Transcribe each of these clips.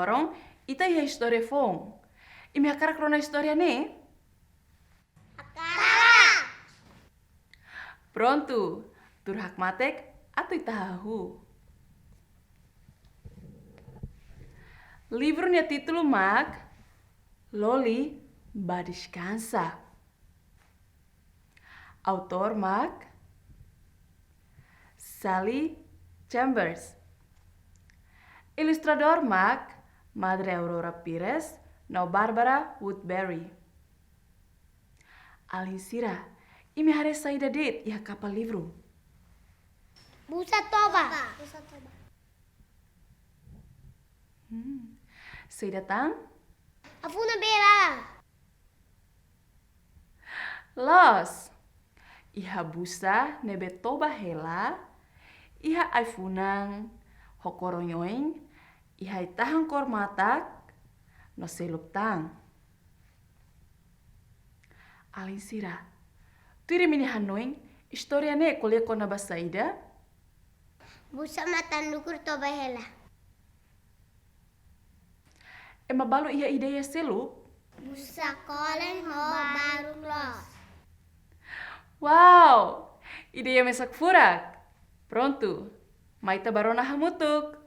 lorong, ita ia história fong. E minha cara crona história né? Pronto, tur hakmatek atau itahahu. Livro nya título mag Loli Badiscansa. Autor mag Sally Chambers. Ilustrador mag Madre Aurora Pires no Barbara Woodbury. Alinsira, imi hare saída det ia capa livro. Busa toba. Sei datang? Afuna bela. Los. Iha busa nebe toba hela. Iha aifunang hokoronyoing. Iha itahang kormatak no seluk tang. Alinsira, tiri mini hanoing historia ne kuliah kona basaida? Busa matandukur toba hela. Ema balu iha ideia seluk? Busa kolen ho barung los. Wow, ideia mesak furak. Pronto, maita barona hamutuk.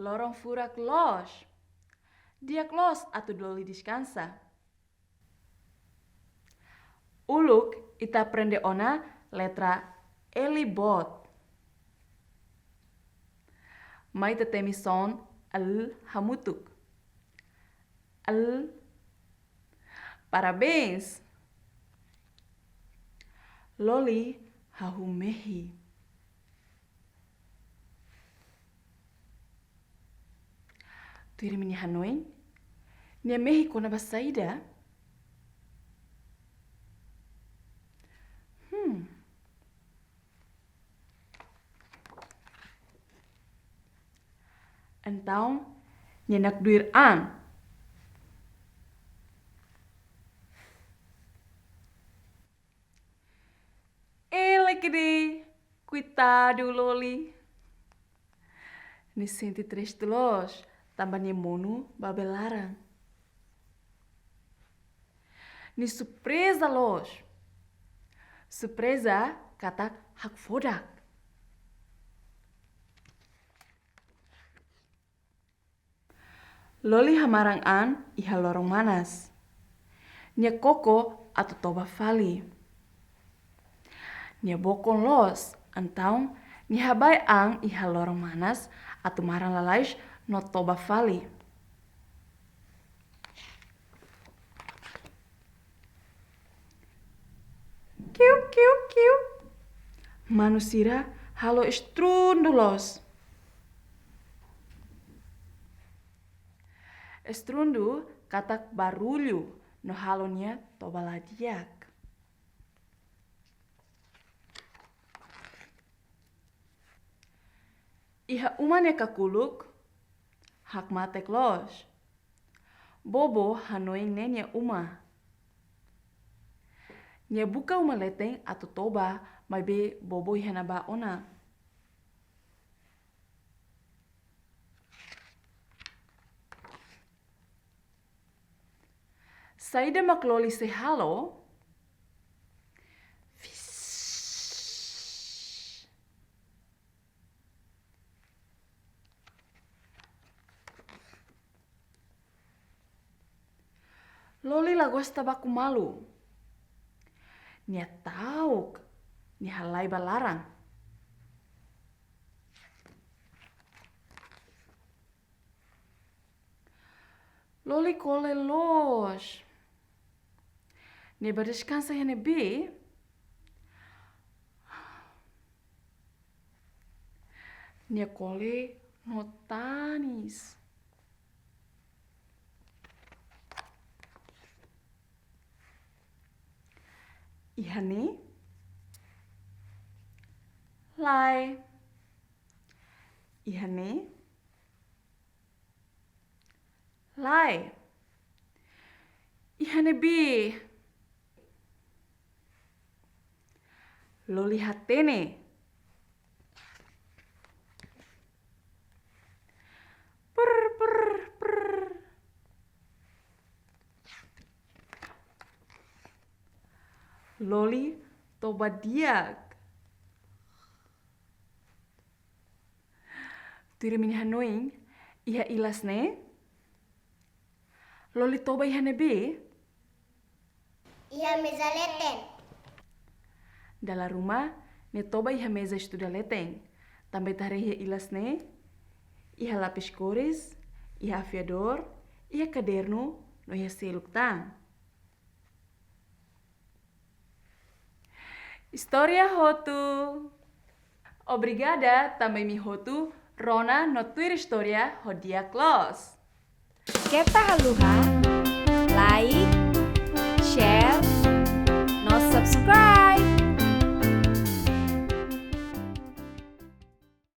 Lorong furak los. Dia los atau doli diskansa. Uluk ita prende ona letra elibot. Maita temison al hamutuk. Al. Parabéns! Loli hahumehi. Tiri mini hanoing? Nia Mexico na basaida? Então, nia nak duir an. Elekede, coitado Loli. Ni senti triste los, tambahnya mono babelarang. Ni surpresa los. Surpresa kata hak fodak. Loli hamarang an iha lorong manas. Nia koko atau toba fali. Nia bokon los, antau nia habai ang iha lorong manas atau marang lalais no toba fali. Kiu, kiu, kiu. Manusira halo estrundulos. Estrundu katak barulho no halonya toba ladiak. Iha umane kakuluk hak matek los. Bobo hanoing nenya uma. Nya buka uma leteng atau toba mai be bobo iha naba ona. Saida makloli se halo. Loli lagos tabaku malu. Nia tauk, nia halai balarang. Loli kole los. Nia berdescansa hene be. Nia kole notanis. Ihane lai. Ihane lai. Ihane bi. Loli hatene. Loli toba diak. Tiri mini hanoing, iha ilas ne? Loli toba iha nebe? Iha meza leteng. Dala rumah, ne toba iha mesa estuda leteng. Também tare iha ilas ne? Iha lápis cores, iha afiador, iha caderno, no iha seluk tang. História Rotu. Obrigada também mi Rotu, Rona no tuir história ho dia close. Kita haluha, like,